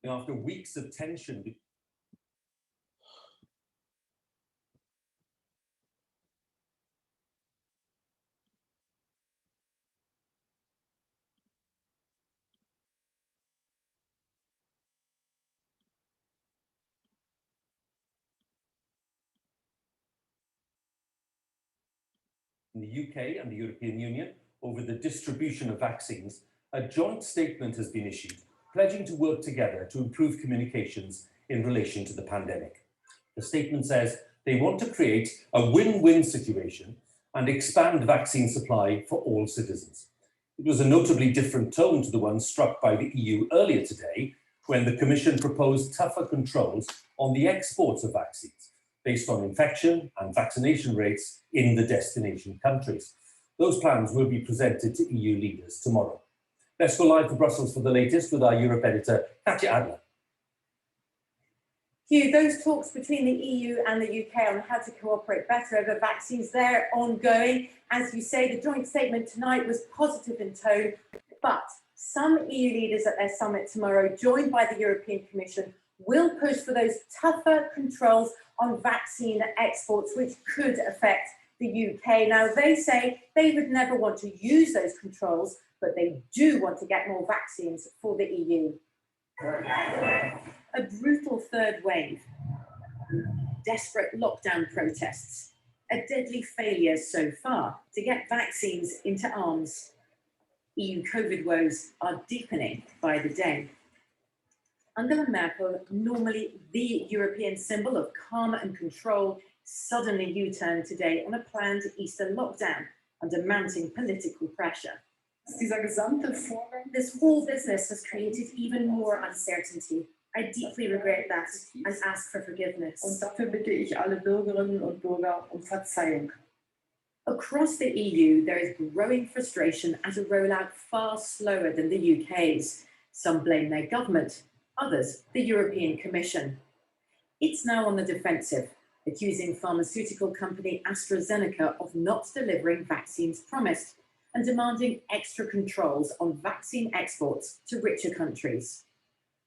After weeks of tension, in the UK and the European Union over the distribution of vaccines, a joint statement has been issued, pledging to work together to improve communications in relation to the pandemic. The statement says they want to create a win-win situation and expand vaccine supply for all citizens. It was a notably different tone to the one struck by the EU earlier today, when the Commission proposed tougher controls on the exports of vaccines, based on infection and vaccination rates in the destination countries. Those plans will be presented to EU leaders tomorrow. Let's go live to Brussels for the latest with our Europe editor, Katja Adler. Hugh, those talks between the EU and the UK on how to cooperate better over vaccines, they're ongoing. As you say, the joint statement tonight was positive in tone, but some EU leaders at their summit tomorrow, joined by the European Commission, will push for those tougher controls on vaccine exports, which could affect the UK. Now, they say they would never want to use those controls, but they do want to get more vaccines for the EU. A brutal third wave, desperate lockdown protests, a deadly failure so far to get vaccines into arms. EU COVID woes are deepening by the day. Angela Merkel, normally the European symbol of calm and control, suddenly U-turned today on a planned Easter lockdown under mounting political pressure. This whole business has created even more uncertainty. I deeply regret that and ask for forgiveness. Und dafür bitte ich alle Bürgerinnen und Bürger Verzeihung. Across the EU, there is growing frustration at a rollout far slower than the UK's. Some blame their government, others the European Commission. It's now on the defensive, accusing pharmaceutical company AstraZeneca of not delivering vaccines promised and demanding extra controls on vaccine exports to richer countries.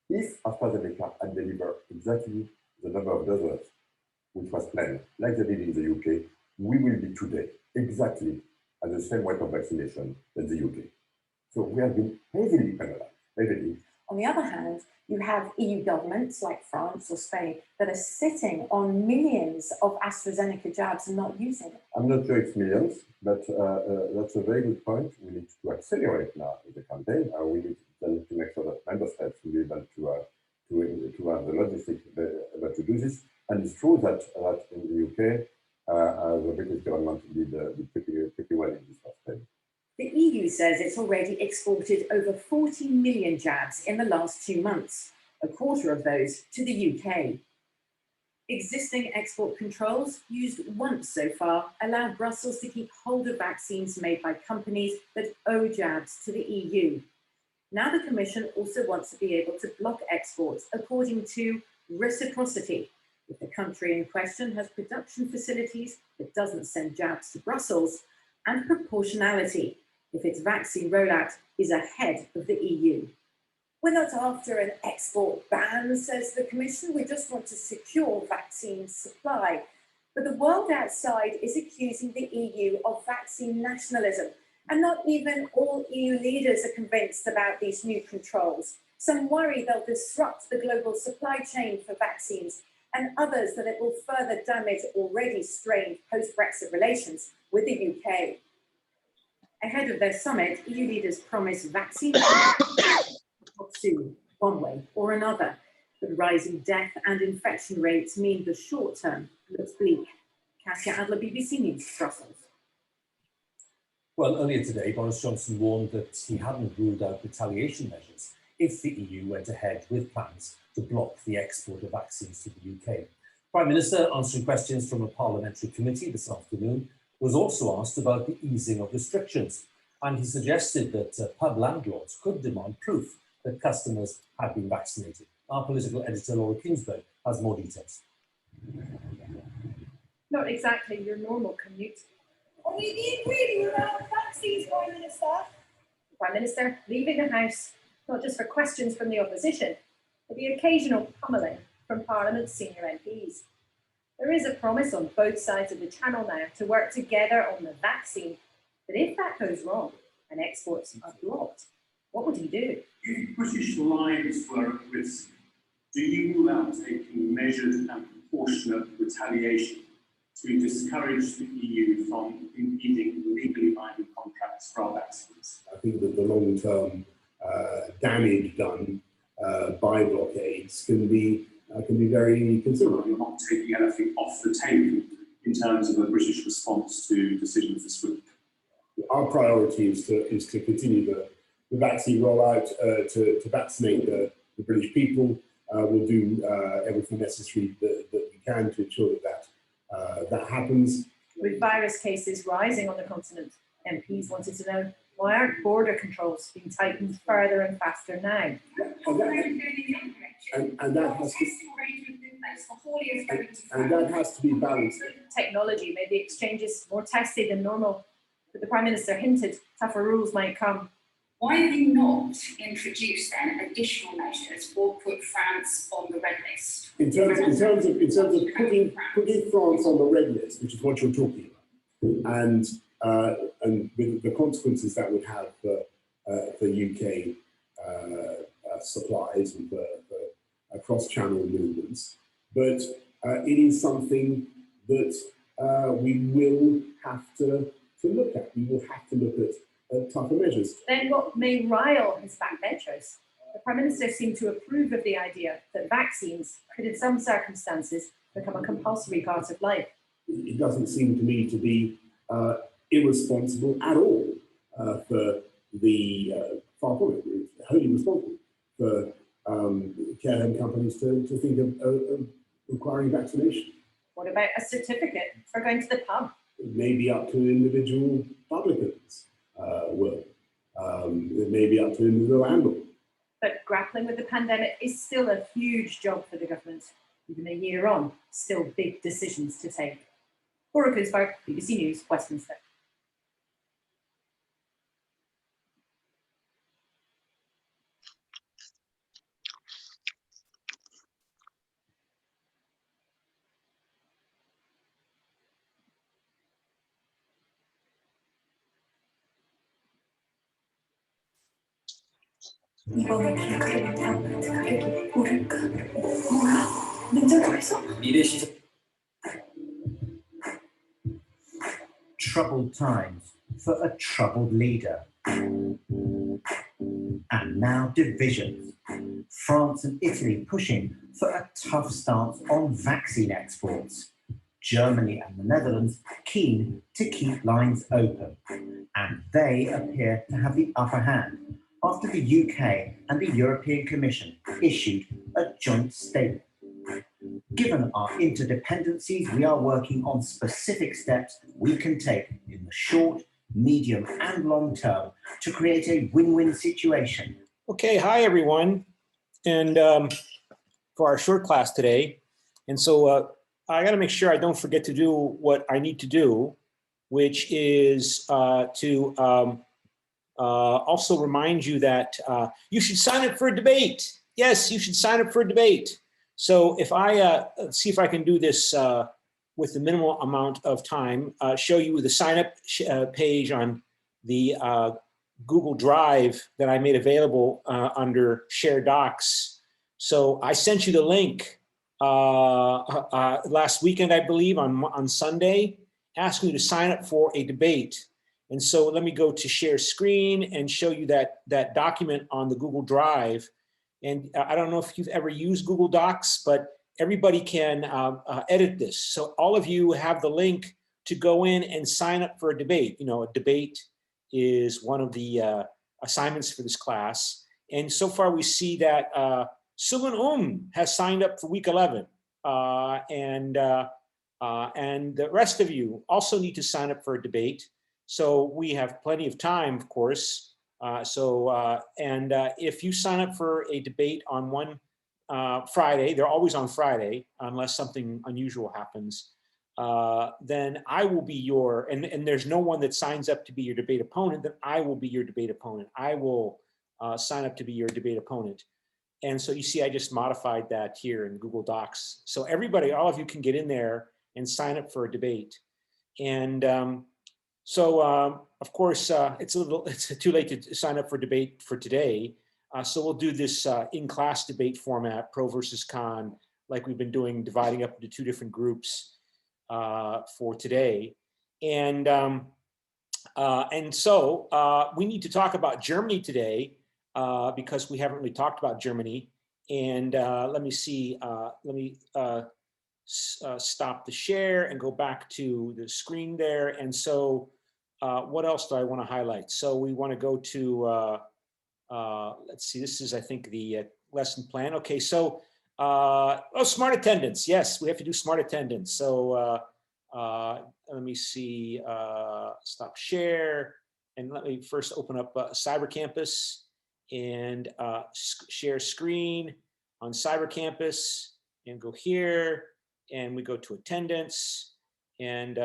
If AstraZeneca had delivered exactly the number of doses which was planned, like they did in the UK, we will be today exactly at the same rate of vaccination as the UK. So we have been heavily penalized, heavily. On the other hand, you have EU governments like France or Spain that are sitting on millions of AstraZeneca jabs and not using it. I'm not sure it's millions, but that's a very good point. We need to accelerate now the campaign. We need to make sure that member states will be able to have the logistics to do this. And it's true that in the UK, the British government did pretty well in this first phase. The EU says it's already exported over 40 million jabs in the last 2 months, a quarter of those to the UK. Existing export controls, used once so far, allow Brussels to keep hold of vaccines made by companies that owe jabs to the EU. Now the Commission also wants to be able to block exports according to reciprocity. If the country in question has production facilities that doesn't send jabs to Brussels, and proportionality, if its vaccine rollout is ahead of the EU. We're not after an export ban, says the Commission. We just want to secure vaccine supply. But the world outside is accusing the EU of vaccine nationalism. And not even all EU leaders are convinced about these new controls. Some worry they'll disrupt the global supply chain for vaccines, and others that it will further damage already strained post-Brexit relations with the UK. Ahead of their summit, EU leaders promise vaccine soon, one way or another. But rising death and infection rates mean the short term looks bleak. Katja Adler, BBC News, Brussels. Well, earlier today, Boris Johnson warned that he hadn't ruled out retaliation measures if the EU went ahead with plans to block the export of vaccines to the UK. Prime Minister, answering questions from a parliamentary committee this afternoon, was also asked about the easing of restrictions, and he suggested that pub landlords could demand proof that customers had been vaccinated. Our political editor, Laura Kingsburg, has more details. Not exactly your normal commute. Are we being greedy without vaccines, Prime Minister? The Prime Minister leaving the House, not just for questions from the opposition, but the occasional pummelling from Parliament's senior MPs. There is a promise on both sides of the channel now to work together on the vaccine, but if that goes wrong and exports are blocked, what would he do? If British lives were at risk, do you rule out taking measured and proportionate retaliation to discourage the EU from impeding legally binding contracts for our vaccines? I think that the long-term damage done by blockades can be very considerable. You're not taking anything off the table in terms of a British response to decisions this week. Our priority is to continue the vaccine rollout, to vaccinate the British people. We'll do everything necessary that we can to ensure that happens. With virus cases rising on the continent, MPs wanted to know, why aren't border controls being tightened further and faster now? And that has to be balanced. Technology made the exchanges more testy than normal, but the Prime Minister hinted tougher rules might come. Why have you not introduced then additional measures or put France on the red list? In terms of putting France on the red list, which is what you're talking about, and with the consequences that would have for UK supplies and for cross-channel movements, but it is something that we will have to look at. We will have to look at tougher measures. Then what may rile his backbenchers? The Prime Minister seemed to approve of the idea that vaccines could in some circumstances become a compulsory part of life. It doesn't seem to me to be irresponsible at all for the far from it. It's wholly responsible for care home companies to think of requiring vaccination. What about a certificate for going to the pub? It may be up to individual publicans. It may be up to individual landlords. But grappling with the pandemic is still a huge job for the government. Even a year on, still big decisions to take. Laura Kunsberg, BBC News, Westminster. Troubled times for a troubled leader. And now divisions. France and Italy pushing for a tough stance on vaccine exports. Germany and the Netherlands keen to keep lines open. And they appear to have the upper hand after the UK and the European Commission issued a joint statement. Given our interdependencies, we are working on specific steps we can take in the short, medium and long term to create a win-win situation. Okay, hi everyone. And for our short class today. And so I gotta make sure I don't forget to do what I need to do, which is to also remind you that you should sign up for a debate. Yes, you should sign up for a debate. So if I see if I can do this with the minimal amount of time, show you the sign up page on the Google Drive that I made available under Share Docs. So I sent you the link last weekend, I believe, on Sunday, asking you to sign up for a debate. And so let me go to share screen and show you that document on the Google Drive. And I don't know if you've ever used Google Docs, but everybody can edit this. So all of you have the link to go in and sign up for a debate. You know, a debate is one of the assignments for this class. And so far we see that Sulan has signed up for week 11. And the rest of you also need to sign up for a debate. So we have plenty of time, of course. If you sign up for a debate on one Friday, they're always on Friday, unless something unusual happens, then I will be and there's no one that signs up to be your debate opponent, then I will be your debate opponent. I will sign up to be your debate opponent. And so you see, I just modified that here in Google Docs. So everybody, all of you can get in there and sign up for a debate. And of course, it's too late to sign up for debate for today. So we'll do this in-class debate format, pro versus con, like we've been doing, dividing up into 2 different groups for today. And so we need to talk about Germany today because we haven't really talked about Germany. And let me see, let me stop the share and go back to the screen there. And so what else do I want to highlight? So we want to go to, let's see, this is, I think, the lesson plan. Okay, so, smart attendance. Yes, we have to do smart attendance. So let me see, stop share. And let me first open up Cyber Campus and share screen on Cyber Campus and go here. And we go to attendance. And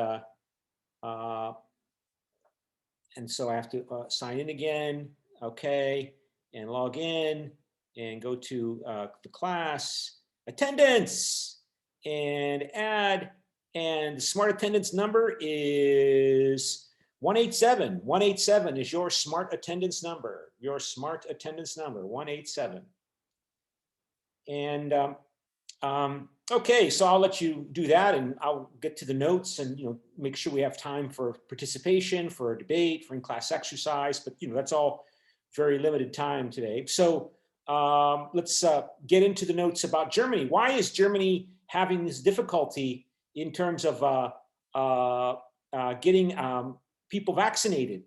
so I have to sign in again. Okay, and log in and go to the class, attendance, and add. And the smart attendance number is 187. 187 is your smart attendance number. Your smart attendance number, 187. And okay, so I'll let you do that, and I'll get to the notes and make sure we have time for participation, for a debate, for in-class exercise. But that's all very limited time today. So let's get into the notes about Germany. Why is Germany having this difficulty in terms of getting people vaccinated?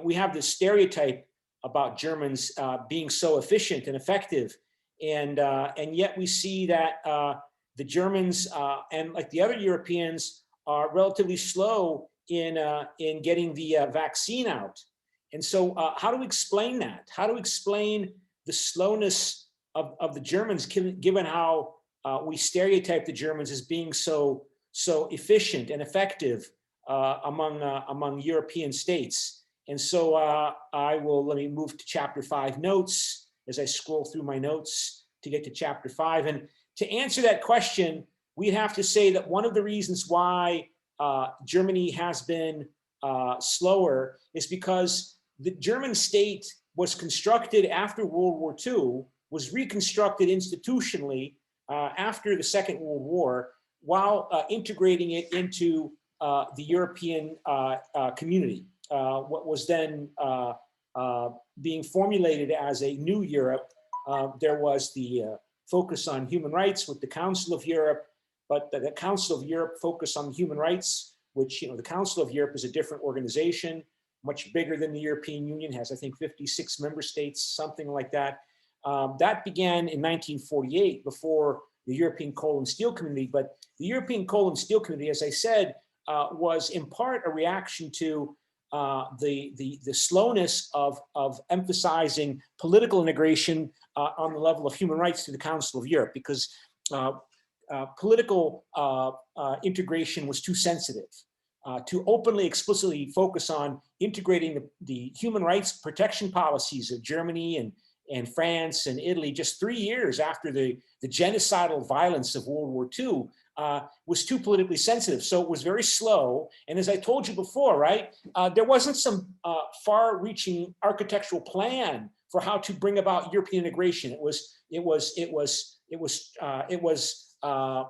We have this stereotype about Germans being so efficient and effective, and yet we see that the Germans and like the other Europeans are relatively slow in getting the vaccine out. And so how do we explain that? How do we explain the slowness of the Germans, given how we stereotype the Germans as being so efficient and effective among European states? And so let me move to chapter 5 notes as I scroll through my notes to get to chapter 5. And to answer that question, we'd have to say that one of the reasons why Germany has been slower is because the German state was constructed after World War II, was reconstructed institutionally after the Second World War, while integrating it into the European community, what was then being formulated as a new Europe. There was the focus on human rights with the Council of Europe, but the Council of Europe focused on human rights, which, the Council of Europe is a different organization, much bigger than the European Union, has, I think, 56 member states, something like that. That began in 1948 before the European Coal and Steel Community. But the European Coal and Steel Community, as I said, was in part a reaction to the slowness of emphasizing political integration on the level of human rights to the Council of Europe, because political integration was too sensitive. To openly, explicitly focus on integrating the human rights protection policies of Germany and France and Italy just 3 years after the genocidal violence of World War II was too politically sensitive. So it was very slow. And as I told you before, right, there wasn't some far-reaching architectural plan for how to bring about European integration. It was a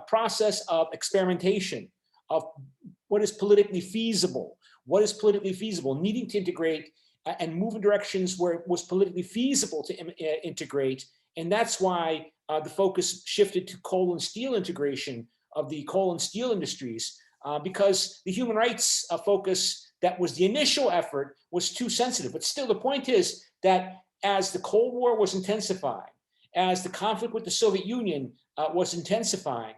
process of experimentation, of what is politically feasible, needing to integrate and move in directions where it was politically feasible to integrate. And that's why the focus shifted to coal and steel integration of the coal and steel industries, because the human rights focus that was the initial effort was too sensitive. But still, the point is that as the Cold War was intensifying, as the conflict with the Soviet Union was intensifying,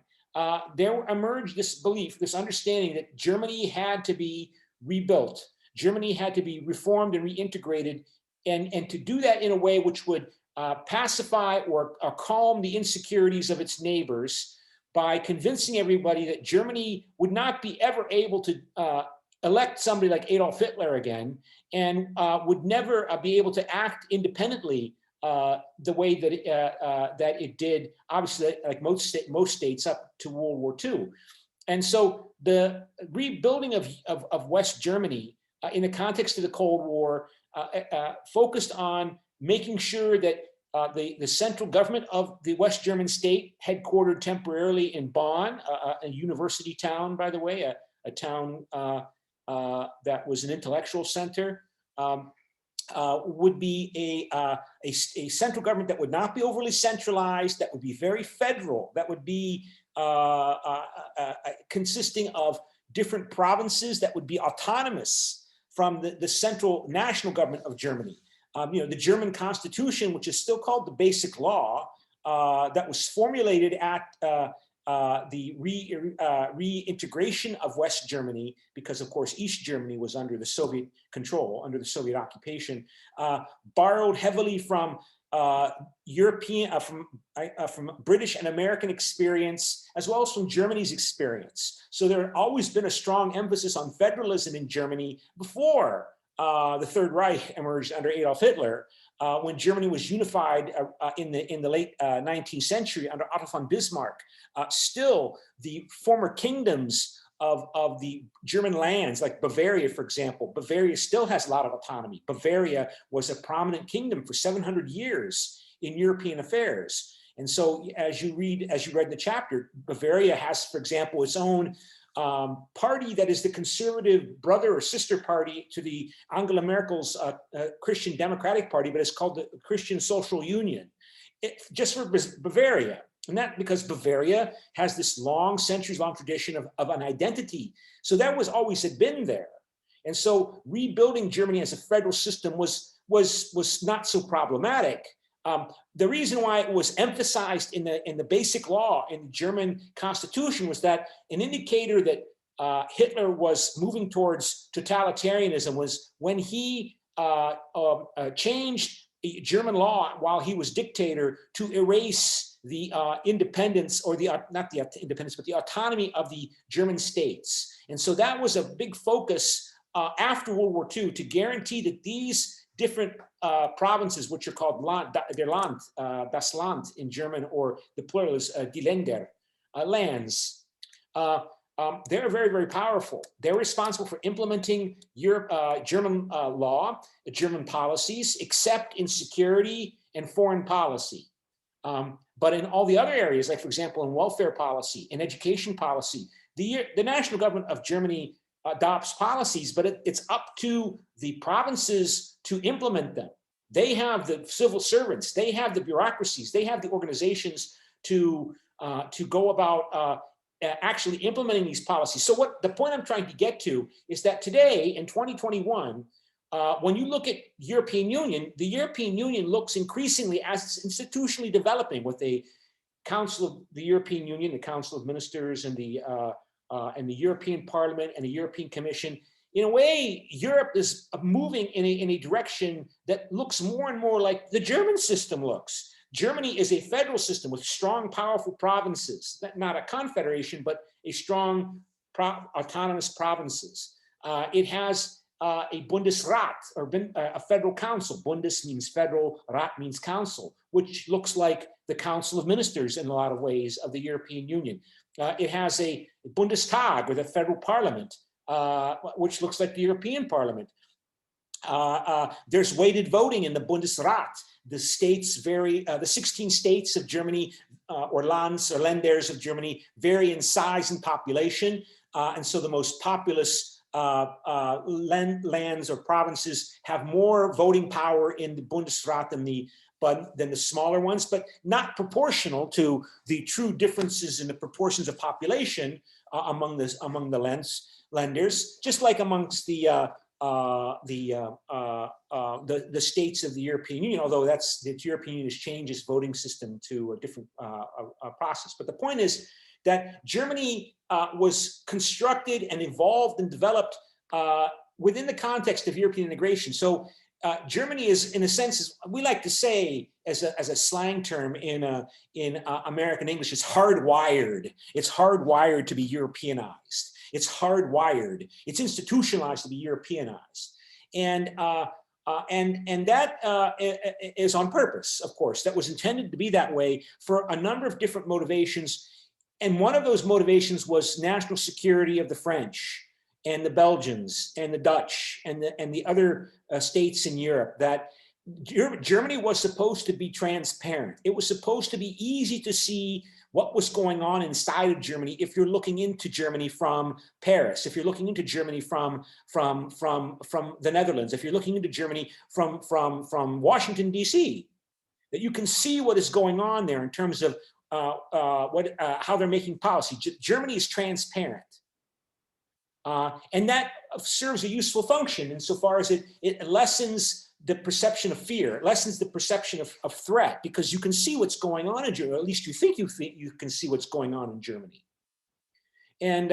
there emerged this belief, this understanding that Germany had to be rebuilt. Germany had to be reformed and reintegrated, and to do that in a way which would pacify or calm the insecurities of its neighbors by convincing everybody that Germany would not be ever able to elect somebody like Adolf Hitler again, and would never be able to act independently the way that it did, obviously, like most states up to World War II. And so the rebuilding of West Germany in the context of the Cold War focused on making sure that the central government of the West German state, headquartered temporarily in Bonn, a university town, by the way, a town that was an intellectual center, would be a central government that would not be overly centralized, that would be very federal, that would be consisting of different provinces that would be autonomous from the central national government of Germany. The German Constitution, which is still called the Basic Law, that was formulated at the reintegration of West Germany, because of course East Germany was under the Soviet control, under the Soviet occupation, borrowed heavily from from British and American experience, as well as from Germany's experience. So there had always been a strong emphasis on federalism in Germany before the Third Reich emerged under Adolf Hitler, when Germany was unified in the late 19th century under Otto von Bismarck. Still, the former kingdoms of the German lands, like Bavaria, for example, Bavaria still has a lot of autonomy. Bavaria was a prominent kingdom for 700 years in European affairs. And so as you read the chapter, Bavaria has, for example, its own party that is the conservative brother or sister party to the Angela Merkel's Christian Democratic Party, but it's called the Christian Social Union, just for Bavaria. And that because Bavaria has this long, centuries-long tradition of an identity. So that had been there. And so rebuilding Germany as a federal system was not so problematic. The reason why it was emphasized in the Basic Law in the German Constitution was that an indicator that Hitler was moving towards totalitarianism was when he changed German law while he was dictator to erase the independence, or not the independence, but the autonomy of the German states. And so that was a big focus after World War II, to guarantee that these different provinces, which are called der Land, das Land in German, or the plural is die Länder, lands, they're very, very powerful. They're responsible for implementing German law, German policies, except in security and foreign policy. But in all the other areas, like for example, in welfare policy, in education policy, the national government of Germany adopts policies, but it's up to the provinces to implement them. They have the civil servants, they have the bureaucracies, they have the organizations to go about actually implementing these policies. So what the point I'm trying to get to is that today in 2021, when you look at European Union, the European Union looks increasingly as it's institutionally developing with a Council of the European Union, the Council of Ministers, and the European Parliament and the European Commission. In a way, Europe is moving in a direction that looks more and more like the German system looks. Germany is a federal system with strong, powerful provinces, not a confederation, but a strong autonomous provinces. It has a Bundesrat, or a federal council. Bundes means federal, Rat means council, which looks like the Council of Ministers in a lot of ways of the European Union. It has a Bundestag, or the federal parliament, which looks like the European Parliament. There's weighted voting in the Bundesrat. The states vary, the 16 states of Germany, or Lands or Länders of Germany, vary in size and population. And so the most populous lands or provinces have more voting power in the Bundesrat than the smaller ones, but not proportional to the true differences in the proportions of population among the Länders, just like amongst the states of the European Union, although the European Union has changed its voting system to a different process. But the point is that Germany was constructed and evolved and developed within the context of European integration. So Germany is, in a sense, we like to say, as a slang term in American English, it's hardwired. It's hardwired to be Europeanized. It's hardwired. It's institutionalized to be Europeanized. And that is on purpose, of course. That was intended to be that way for a number of different motivations. And one of those motivations was national security of the French and the Belgians and the Dutch and the other states in Europe, that Germany was supposed to be transparent. It was supposed to be easy to see what was going on inside of Germany if you're looking into Germany from Paris, if you're looking into Germany from the Netherlands, if you're looking into Germany from Washington, D.C., that you can see what is going on there in terms of how they're making policy. Germany is transparent. And that serves a useful function insofar as it lessens the perception of fear, it lessens the perception of threat, because you can see what's going on in Germany, or at least you think you can see what's going on in Germany. And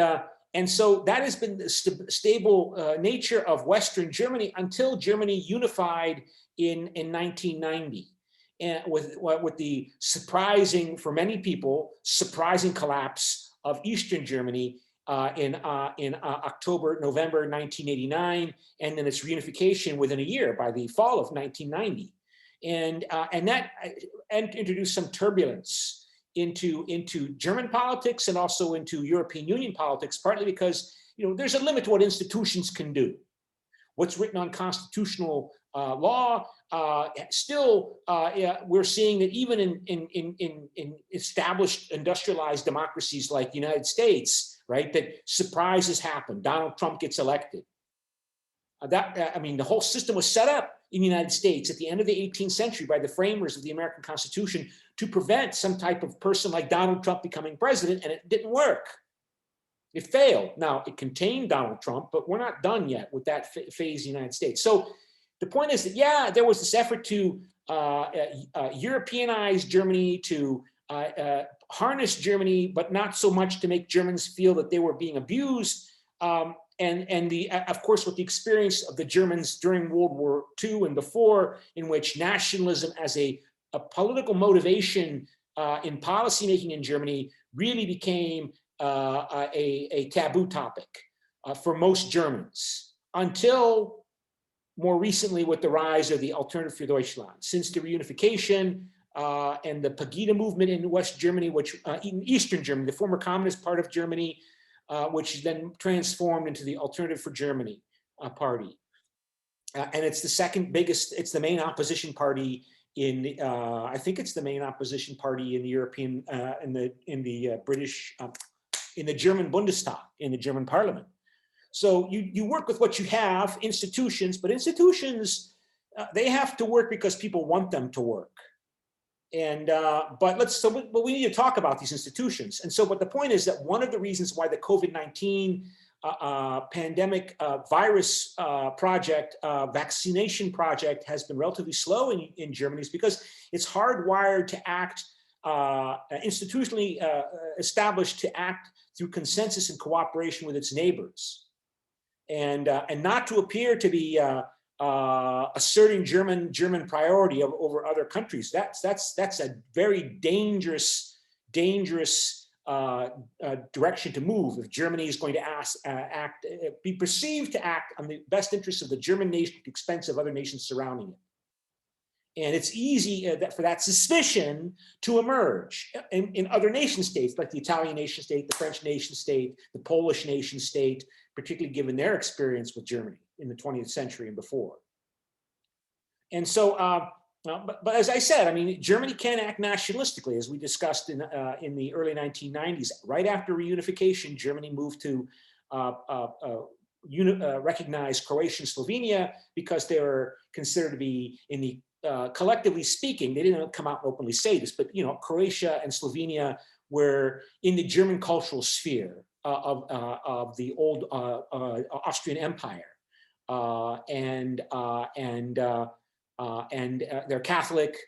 so that has been the stable nature of Western Germany until Germany unified in 1990. And with the surprising, for many people, surprising collapse of Eastern Germany in November 1989, and then its reunification within a year by the fall of 1990, and that introduced some turbulence into German politics and also into European Union politics, partly because there's a limit to what institutions can do. What's written on constitutional law, still we're seeing that even in established industrialized democracies like the United States, right, that surprises happen. Donald Trump gets elected. The whole system was set up in the United States at the end of the 18th century by the framers of the American Constitution to prevent some type of person like Donald Trump becoming president, and it didn't work. It failed. Now, it contained Donald Trump, but we're not done yet with that phase in the United States. So the point is that, yeah, there was this effort to Europeanize Germany, to harness Germany, but not so much to make Germans feel that they were being abused. Of course, with the experience of the Germans during World War II and before, in which nationalism as a political motivation in policymaking in Germany really became a taboo topic for most Germans, until more recently with the rise of the Alternative für Deutschland. Since the reunification and the Pegida movement in West Germany, which in Eastern Germany, the former communist part of Germany, which then transformed into the Alternative for Germany party. And it's the second biggest, it's the main opposition party in, I think it's the main opposition party in the European, in the British, in the German Bundestag, in the German parliament. So you work with what you have, institutions, but institutions, they have to work because people want them to work. And but we need to talk about these institutions. And so, but the point is that one of the reasons why the COVID-19 pandemic virus project, vaccination project, has been relatively slow in Germany is because it's hardwired to act institutionally established to act through consensus and cooperation with its neighbors, and not to appear to be asserting German priority over other countries. That's a very dangerous direction to move if Germany is going to be perceived to act on the best interests of the German nation at the expense of other nations surrounding it. And it's easy for that suspicion to emerge in other nation states, like the Italian nation state, the French nation state, the Polish nation state, particularly given their experience with Germany in the 20th century and before. And so, but as I said, I mean, Germany can act nationalistically, as we discussed in the early 1990s. Right after reunification, Germany moved to recognize Croatia and Slovenia because they were considered to be in the collectively speaking, they didn't come out and openly say this, but Croatia and Slovenia were in the German cultural sphere of the old Austrian Empire, and they're Catholic,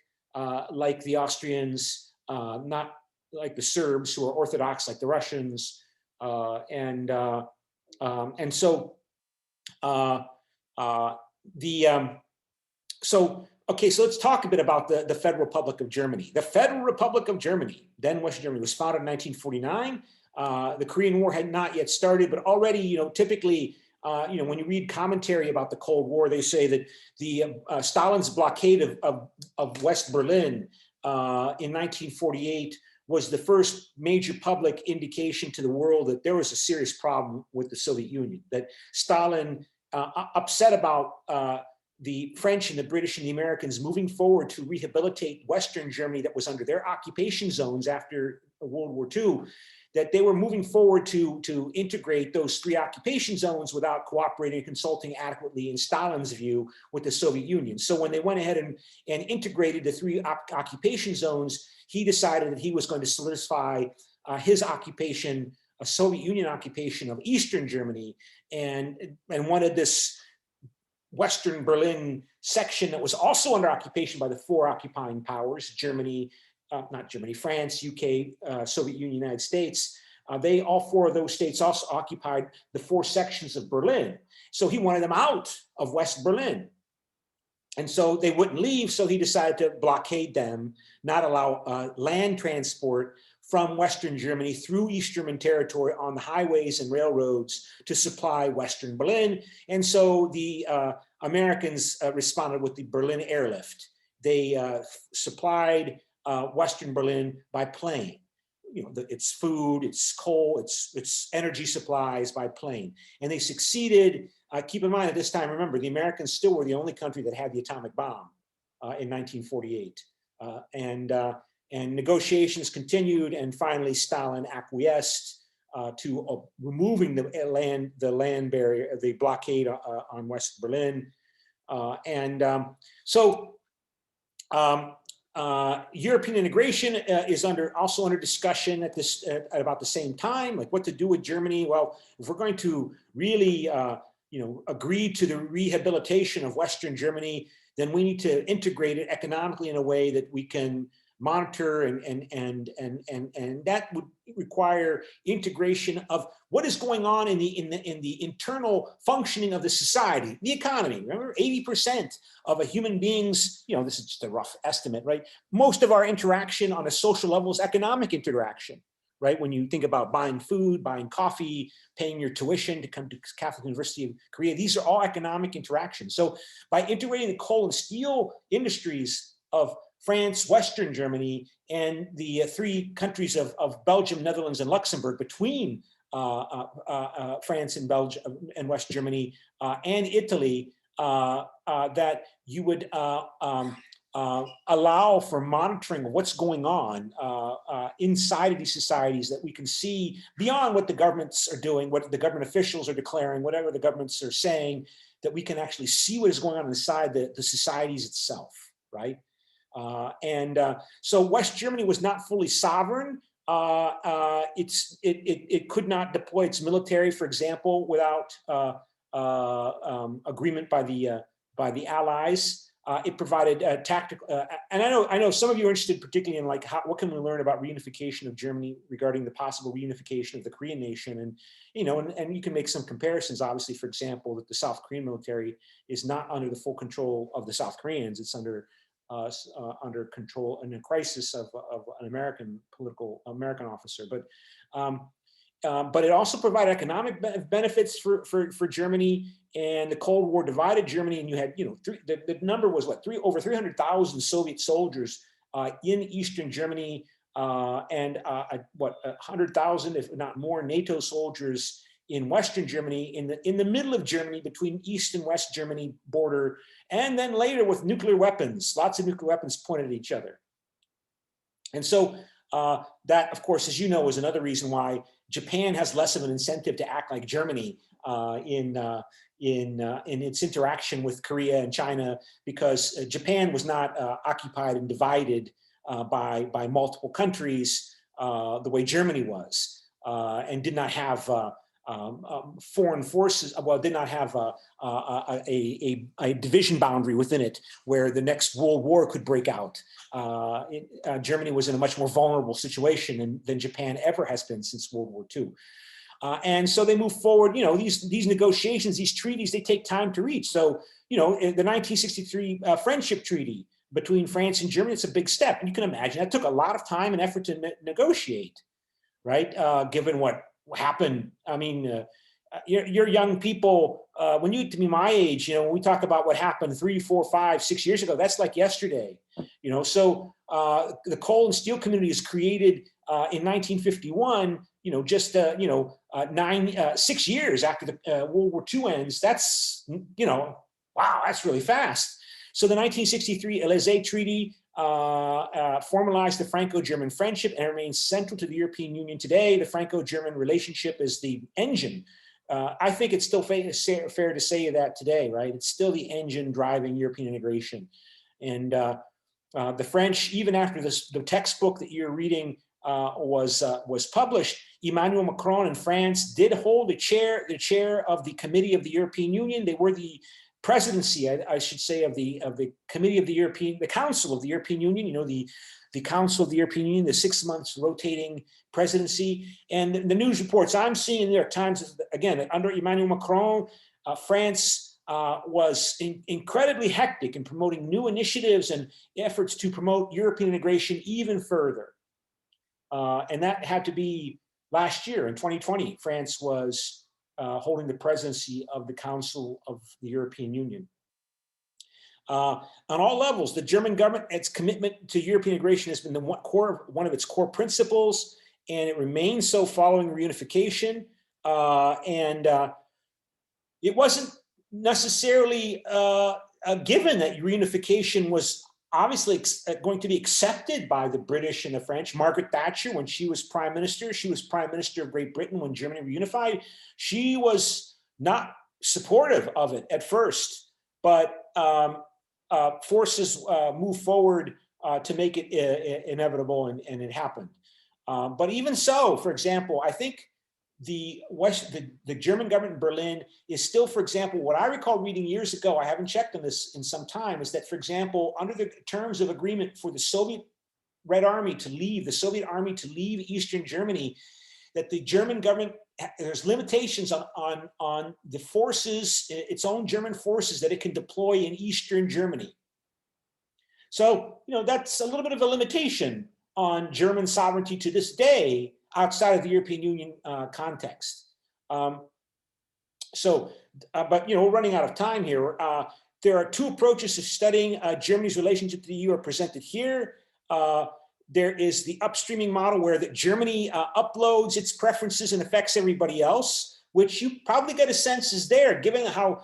like the Austrians, not like the Serbs, who are Orthodox like the Russians, okay, so let's talk a bit about the Federal Republic of Germany. The Federal Republic of Germany, then West Germany, was founded in 1949 The Korean War had not yet started, but already, typically, when you read commentary about the Cold War, they say that the Stalin's blockade of West Berlin in 1948 was the first major public indication to the world that there was a serious problem with the Soviet Union, that Stalin, upset about the French and the British and the Americans moving forward to rehabilitate Western Germany that was under their occupation zones after World War II, that they were moving forward to integrate those three occupation zones without cooperating and consulting adequately, in Stalin's view, with the Soviet Union. So when they went ahead and integrated the three occupation zones, he decided that he was going to solidify his occupation, a Soviet Union occupation of Eastern Germany, and wanted this Western Berlin section that was also under occupation by the four occupying powers, Germany, not Germany, France, UK, Soviet Union, United States. All four of those states also occupied the four sections of Berlin. So he wanted them out of West Berlin. And so they wouldn't leave, so he decided to blockade them, not allow land transport from Western Germany through East German territory on the highways and railroads to supply Western Berlin. And so the Americans responded with the Berlin Airlift. They supplied Western Berlin by plane. It's food, it's coal, it's energy supplies by plane. And they succeeded. Keep in mind at this time, remember, the Americans still were the only country that had the atomic bomb in 1948. And negotiations continued, and finally Stalin acquiesced to removing the land barrier, the blockade on West Berlin. European integration is also under discussion at about the same time, like what to do with Germany. Well, if we're going to really agree to the rehabilitation of Western Germany, then we need to integrate it economically in a way that we can monitor, and that would require integration of what is going on in the internal functioning of the society, the economy. Remember, 80% of a human being's, this is just a rough estimate, right? Most of our interaction on a social level is economic interaction, right? When you think about buying food, buying coffee, paying your tuition to come to Catholic University of Korea, these are all economic interactions. So by integrating the coal and steel industries of France, Western Germany, and the three countries of Belgium, Netherlands, and Luxembourg between France and Belgium and West Germany and Italy, that you would allow for monitoring of what's going on inside of these societies, that we can see beyond what the governments are doing, what the government officials are declaring, whatever the governments are saying, that we can actually see what is going on inside the societies itself, right? So West Germany was not fully sovereign. It could not deploy its military, for example, without agreement by the Allies. It provided tactical, and I know some of you are interested particularly in like what can we learn about reunification of Germany regarding the possible reunification of the Korean nation, and and you can make some comparisons. Obviously, for example, that the South Korean military is not under the full control of the South Koreans; it's under control and a crisis of an American officer, but it also provided economic benefits for Germany. And the Cold War divided Germany, and you had the number was over 300,000 Soviet soldiers in Eastern Germany, and 100,000, if not more, NATO soldiers in Western Germany, in the middle of Germany, between East and West Germany border, and then later with nuclear weapons, lots of nuclear weapons pointed at each other. And so that, of course, as you know, is another reason why Japan has less of an incentive to act like Germany in its interaction with Korea and China, because Japan was not occupied and divided by multiple countries the way Germany was, and did not have foreign forces, did not have a division boundary within it where the next world war could break out. Germany was in a much more vulnerable situation than Japan ever has been since World War II. And so they move forward. These negotiations, these treaties, they take time to reach. So, the 1963 Friendship Treaty between France and Germany, it's a big step. And you can imagine that took a lot of time and effort to negotiate. right? Given what happened. I mean, you're young people, when you to be my age, you know, when we talk about what happened 3, 4, 5, 6 years ago, that's like yesterday, you know. So the coal and steel community is created in 1951, you know, just, 6 years after the World War II ends. That's, you know, wow, that's really fast. So the 1963 Élysée Treaty formalized the Franco-German friendship and remains central to the European Union today. The Franco-German relationship is the engine. I think it's still fair to say that today, right? It's still the engine driving European integration. And the French, even after the textbook that you're reading was published, Emmanuel Macron in France did hold the chair of the Committee of the European Union. They were the presidency, I should say, of the Committee of the Council of the European Union. You know, the Council of the European Union, the 6 months rotating presidency. And the news reports I'm seeing in the New York Times, again, under Emmanuel Macron, France was incredibly hectic in promoting new initiatives and efforts to promote European integration even further. And that had to be last year in 2020. France was holding the presidency of the Council of the European Union. On all levels, the German government, its commitment to European integration has been one of its core principles, and it remains so following reunification. It wasn't necessarily a given that reunification was obviously going to be accepted by the British and the French. Margaret Thatcher, when she was prime minister of Great Britain when Germany reunified. She was not supportive of it at first, but forces moved forward to make it inevitable, and it happened. But even so, for example, I think the German government in Berlin is still, for example, what I recall reading years ago, I haven't checked on this in some time, is that, for example, under the terms of agreement for the Soviet Red Army to leave, Eastern Germany, that the German government, there's limitations on the forces, its own German forces that it can deploy in Eastern Germany. So, you know, that's a little bit of a limitation on German sovereignty to this day outside of the European Union context. But, you know, we're running out of time here. There are two approaches to studying Germany's relationship to the EU are presented here. There is the upstreaming model where Germany uploads its preferences and affects everybody else, which you probably get a sense is there, given how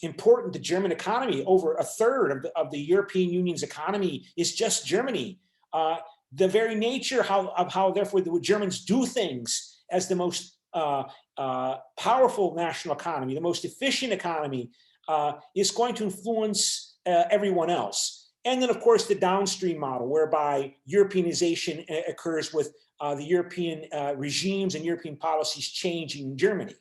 important the German economy, over a third of the European Union's economy is just Germany. The very nature of how therefore the Germans do things as the most powerful national economy, the most efficient economy, is going to influence everyone else. And then, of course, the downstream model, whereby Europeanization occurs with the European regimes and European policies changing in Germany.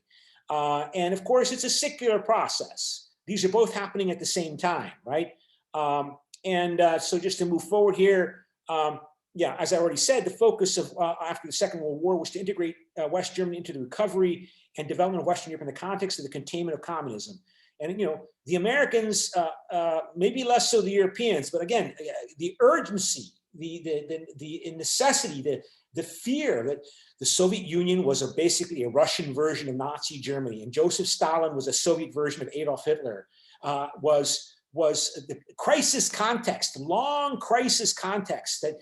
And of course, it's a circular process. These are both happening at the same time, right? So just to move forward here, yeah, as I already said, the focus of after the Second World War was to integrate West Germany into the recovery and development of Western Europe in the context of the containment of communism. And, you know, the Americans, maybe less so the Europeans, but again, the urgency, the necessity, the fear that the Soviet Union was basically a Russian version of Nazi Germany, and Joseph Stalin was a Soviet version of Adolf Hitler, was the crisis context, long crisis context that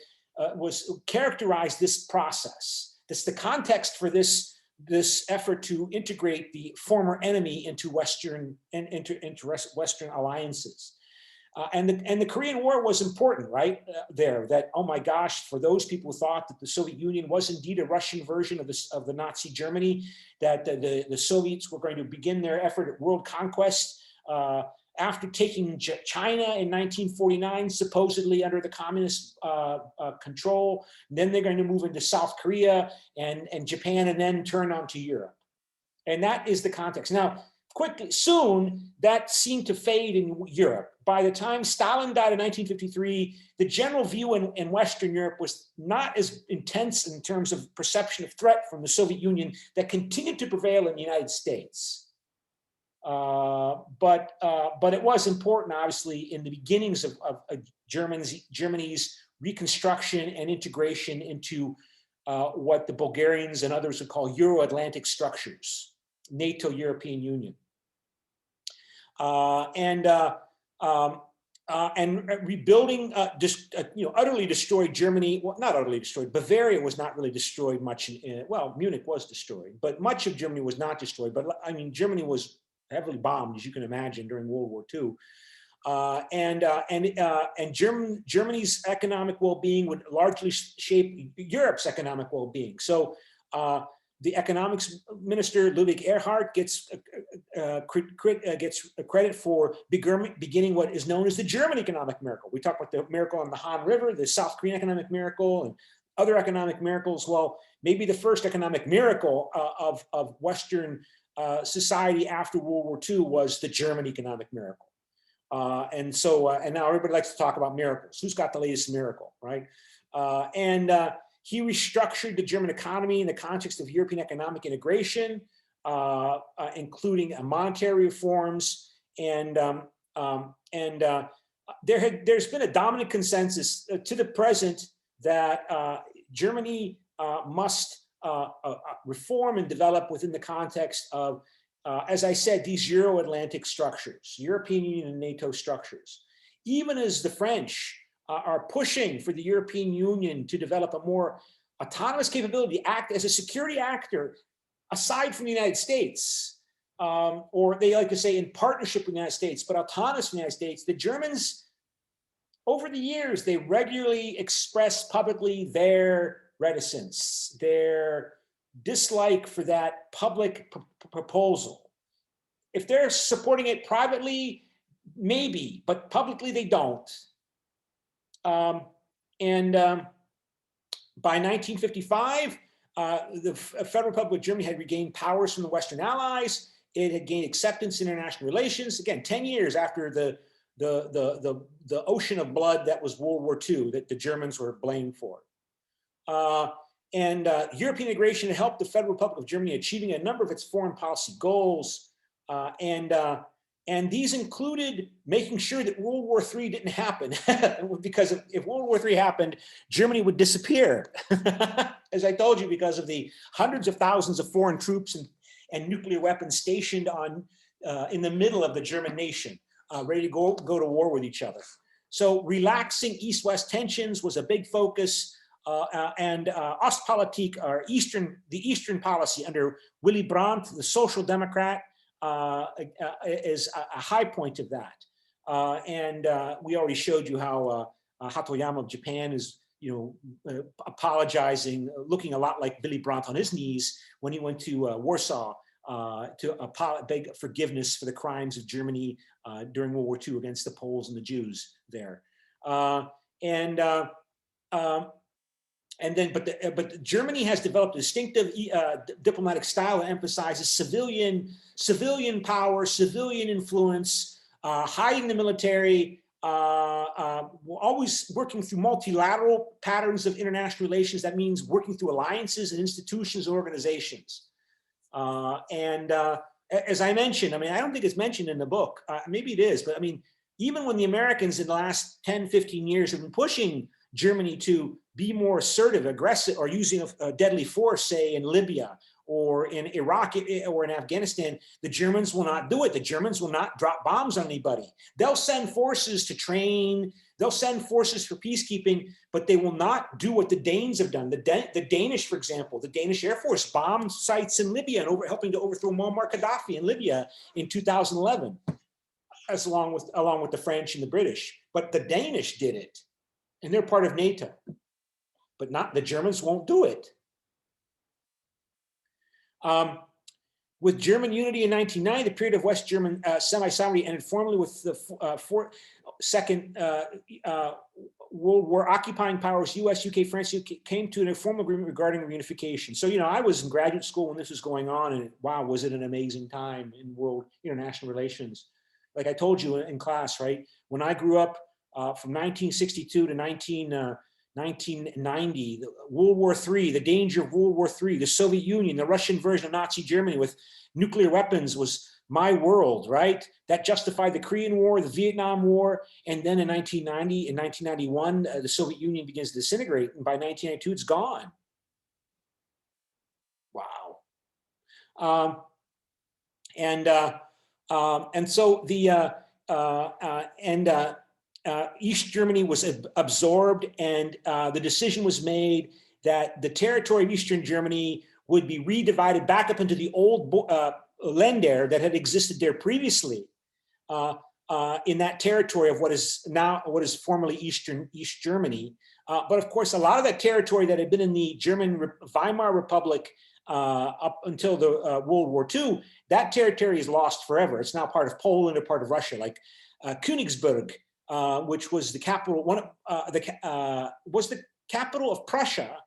was characterized this process. That's the context for this effort to integrate the former enemy into Western alliances. And the Korean War was important, right? That, oh my gosh, for those people who thought that the Soviet Union was indeed a Russian version of the Nazi Germany, that the Soviets were going to begin their effort at world conquest after taking China in 1949, supposedly under the communist control. Then they're going to move into South Korea and Japan, and then turn onto Europe. And that is the context. Now, soon, that seemed to fade in Europe. By the time Stalin died in 1953, the general view in Western Europe was not as intense in terms of perception of threat from the Soviet Union that continued to prevail in the United States. But it was important, obviously, in the beginnings of Germany's reconstruction and integration into what the Bulgarians and others would call Euro-Atlantic structures, NATO, European Union. And rebuilding, utterly destroyed Germany. Well, not utterly destroyed. Bavaria was not really destroyed much. Well, Munich was destroyed, but much of Germany was not destroyed. But I mean, Germany was heavily bombed, as you can imagine, during World War II. Germany's economic well-being would largely shape Europe's economic well-being. So the economics minister Ludwig Erhard gets credit for beginning what is known as the German economic miracle. We talk about the miracle on the Han River, the South Korean economic miracle, and other economic miracles. Well, maybe the first economic miracle of Western society after World War II was the German economic miracle. And now everybody likes to talk about miracles. Who's got the latest miracle, right? He restructured the German economy in the context of European economic integration, including monetary reforms. There's been a dominant consensus to the present that Germany must reform and develop within the context of, as I said, these Euro-Atlantic structures, European Union and NATO structures. Even as the French are pushing for the European Union to develop a more autonomous capability, act as a security actor aside from the United States, or they like to say in partnership with the United States, but autonomous from the United States, the Germans, over the years, they regularly express publicly their reticence, their dislike for that public proposal. If they're supporting it privately, maybe, but publicly they don't. By 1955, the Federal Republic of Germany had regained powers from the Western Allies. It had gained acceptance in international relations. Again, 10 years after the ocean of blood that was World War II that the Germans were blamed for. European integration helped the Federal Republic of Germany achieving a number of its foreign policy goals. And these included making sure that World War III didn't happen, because if World War III happened, Germany would disappear. As I told you, because of the hundreds of thousands of foreign troops and nuclear weapons stationed in the middle of the German nation, ready to go to war with each other. So relaxing East-West tensions was a big focus. Ostpolitik, or the Eastern policy under Willy Brandt, the Social Democrat, is a high point of that. We already showed you how Hatoyama of Japan is, apologizing, looking a lot like Willy Brandt on his knees when he went to Warsaw to beg forgiveness for the crimes of Germany during World War II against the Poles and the Jews there. But Germany has developed a distinctive diplomatic style that emphasizes civilian power, civilian influence, hiding the military, always working through multilateral patterns of international relations. That means working through alliances and institutions and organizations. As I mentioned, I mean, I don't think it's mentioned in the book. Maybe it is, but I mean, even when the Americans in the last 10, 15 years have been pushing Germany to be more assertive, aggressive, or using a deadly force, say in Libya or in Iraq or in Afghanistan, the Germans will not do it. The Germans will not drop bombs on anybody. They'll send forces to train, they'll send forces for peacekeeping, but they will not do what the Danes have done. The Danish, for example, the Danish Air Force bombed sites in Libya and helping to overthrow Muammar Gaddafi in Libya in 2011, along with the French and the British. But the Danish did it, and they're part of NATO. But not the Germans won't do it. With German unity in 1990, the period of West German semi-sovereignty ended formally with the Second World War. Occupying powers, US, UK, France, came to an informal agreement regarding reunification. So, I was in graduate school when this was going on, and wow, was it an amazing time in world international relations. Like I told you in class, right? When I grew up from 1962 to 1990, World War III, the danger of World War III, the Soviet Union, the Russian version of Nazi Germany with nuclear weapons was my world, right? That justified the Korean War, the Vietnam War, and then in 1990 and 1991, the Soviet Union begins to disintegrate, and by 1992, it's gone. And so the East Germany was absorbed, and the decision was made that the territory of Eastern Germany would be redivided back up into the old Länder that had existed there previously in that territory of what is formerly East Germany. But of course, a lot of that territory that had been in the German Weimar Republic up until the World War II, that territory is lost forever. It's now part of Poland or part of Russia, like Königsberg, which was the capital, was the capital of Prussia,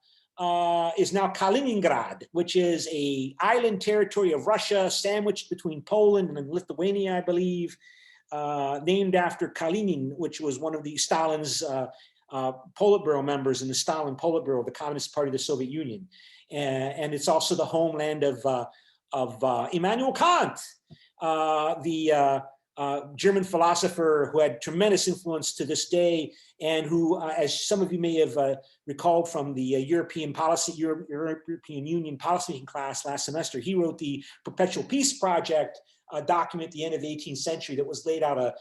is now Kaliningrad, which is a island territory of Russia sandwiched between Poland and Lithuania, I believe, named after Kalinin, which was one of the Stalin's Politburo members in the Stalin Politburo, the Communist Party of the Soviet Union. And it's also the homeland of Immanuel Kant, the German philosopher who had tremendous influence to this day, and who, as some of you may have recalled from the European Union policy class last semester, he wrote the Perpetual Peace Project document at the end of the 18th century that was laid out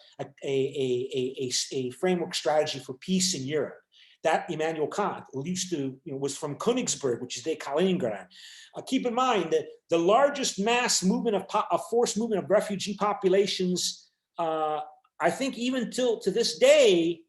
a framework strategy for peace in Europe. That Immanuel Kant was from Königsberg, which is today Kaliningrad. Keep in mind that the largest mass movement of forced movement of refugee populations, I think even to this day,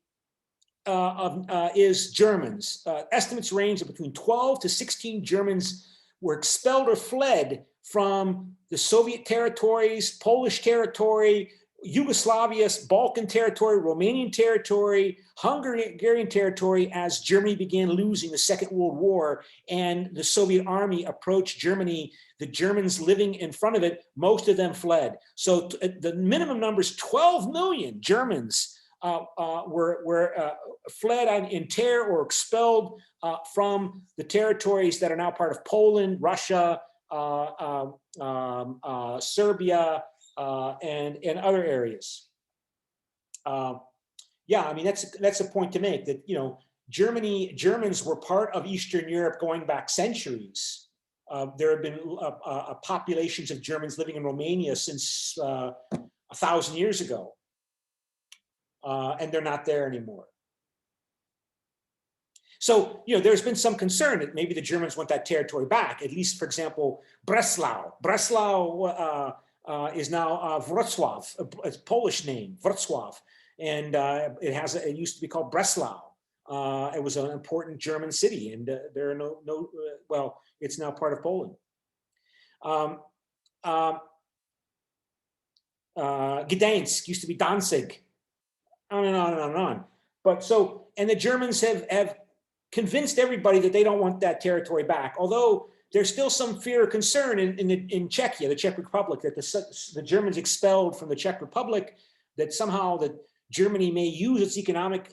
is Germans. Estimates range of between 12 to 16 Germans were expelled or fled from the Soviet territories, Polish territory, Yugoslavia, Balkan territory, Romanian territory, Hungarian territory, as Germany began losing the Second World War and the Soviet army approached Germany. The Germans living in front of it, most of them fled. So the minimum number is 12 million Germans were fled in terror or expelled from the territories that are now part of Poland, Russia, Serbia, and other areas. Yeah, I mean, that's a point to make, that, you know, Germans were part of Eastern Europe going back centuries. There have been populations of Germans living in Romania since 1,000 years ago, and they're not there anymore. So, you know, there's been some concern that maybe the Germans want that territory back. At least, for example, Breslau. Breslau is now Wrocław, a Polish name, Wrocław, and it used to be called Breslau. It was an important German city, and there are well, it's now part of Poland. Gdańsk used to be Danzig, on and on and on and on. But so, and the Germans have convinced everybody that they don't want that territory back, although there's still some fear or concern in Czechia, the Czech Republic, that the Germans expelled from the Czech Republic, that somehow that Germany may use its economic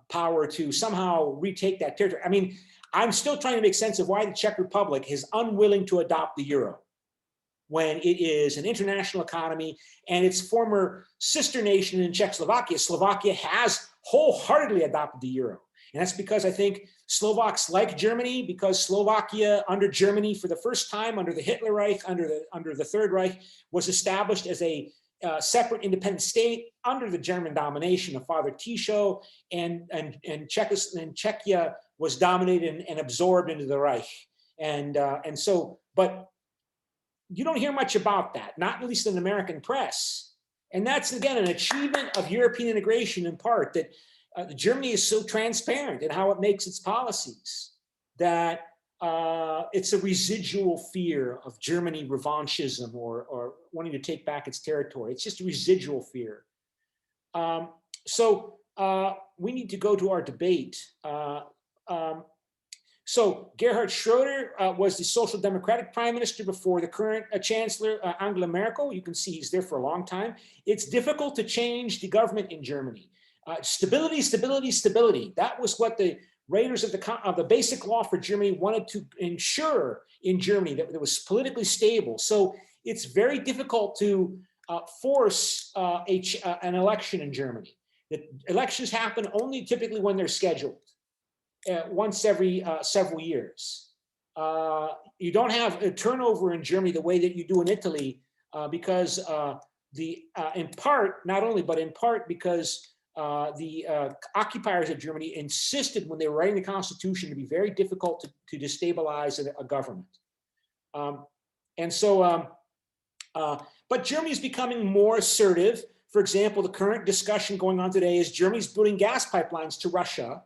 power to somehow retake that territory. I mean, I'm still trying to make sense of why the Czech Republic is unwilling to adopt the euro when it is an international economy, and its former sister nation in Czechoslovakia, Slovakia, has wholeheartedly adopted the euro. And that's because I think Slovaks like Germany, because Slovakia under Germany for the first time under the Hitler Reich, under the Third Reich, was established as a separate independent state under the German domination of Father Tisho, and Czechia was dominated and absorbed into the Reich. And so, but you don't hear much about that, not at least in the American press. And that's, again, an achievement of European integration in part, that Germany is so transparent in how it makes its policies that it's a residual fear of Germany revanchism or wanting to take back its territory. It's just a residual fear. So we need to go to our debate. So Gerhard Schroeder was the Social Democratic Prime Minister before the current Chancellor, Angela Merkel. You can see he's there for a long time. It's difficult to change the government in Germany. Stability, stability, stability. That was what the writers of the Basic Law for Germany wanted to ensure in Germany, that it was politically stable. So it's very difficult to force an election in Germany. The elections happen only typically when they're scheduled, once every several years. you don't have a turnover in Germany the way that you do in Italy, because in part, not only, but in part because the occupiers of Germany insisted when they were writing the constitution to be very difficult to destabilize a government. But Germany is becoming more assertive. For example, the current discussion going on today is Germany's building gas pipelines to Russia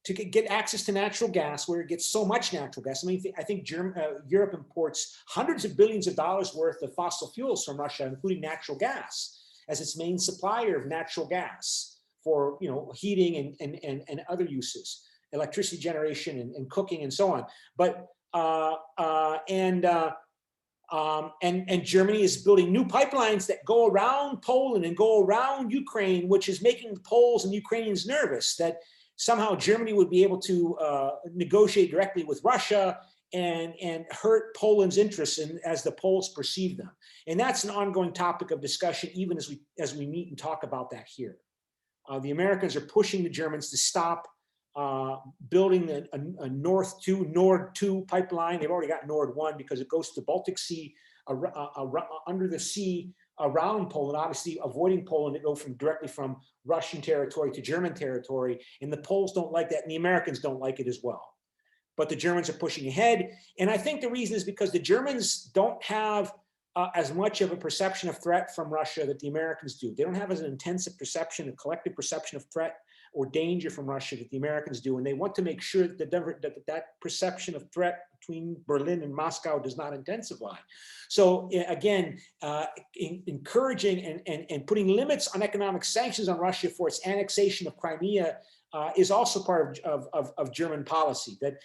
to get access to natural gas, where it gets so much natural gas. I mean, I think Europe imports hundreds of billions of dollars worth of fossil fuels from Russia, including natural gas, as its main supplier of natural gas for heating and other uses, electricity generation and cooking and so on. But and Germany is building new pipelines that go around Poland and go around Ukraine, which is making the Poles and Ukrainians nervous that somehow Germany would be able to negotiate directly with Russia and hurt Poland's interests as the Poles perceive them. And that's an ongoing topic of discussion, even as we meet and talk about that here. The Americans are pushing the Germans to stop building a Nord 2 pipeline. They've already got Nord 1 because it goes to the Baltic Sea, under the sea around Poland, obviously avoiding Poland to go directly from Russian territory to German territory. And the Poles don't like that, and the Americans don't like it as well. But the Germans are pushing ahead. And I think the reason is because the Germans don't have as much of a perception of threat from Russia that the Americans do. They don't have as an intensive perception, a collective perception of threat or danger from Russia that the Americans do. And they want to make sure that that perception of threat between Berlin and Moscow does not intensify. So again, encouraging and putting limits on economic sanctions on Russia for its annexation of Crimea is also part of German policy. That,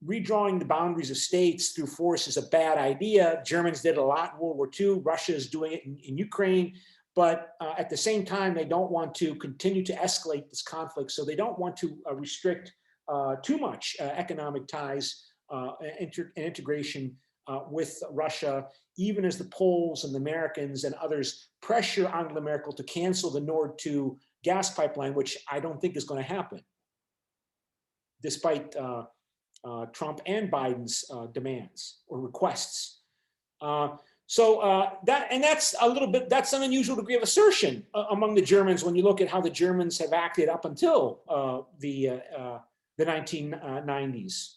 redrawing the boundaries of states through force is a bad idea. Germans did a lot in World War II. Russia is doing it in Ukraine. But at the same time, they don't want to continue to escalate this conflict. So they don't want to restrict too much economic ties and integration with Russia, even as the Poles and the Americans and others pressure Angela Merkel to cancel the Nord 2 gas pipeline, which I don't think is going to happen, despite Trump and Biden's demands or requests. That's a little bit, that's an unusual degree of assertion among the Germans when you look at how the Germans have acted up until the 1990s.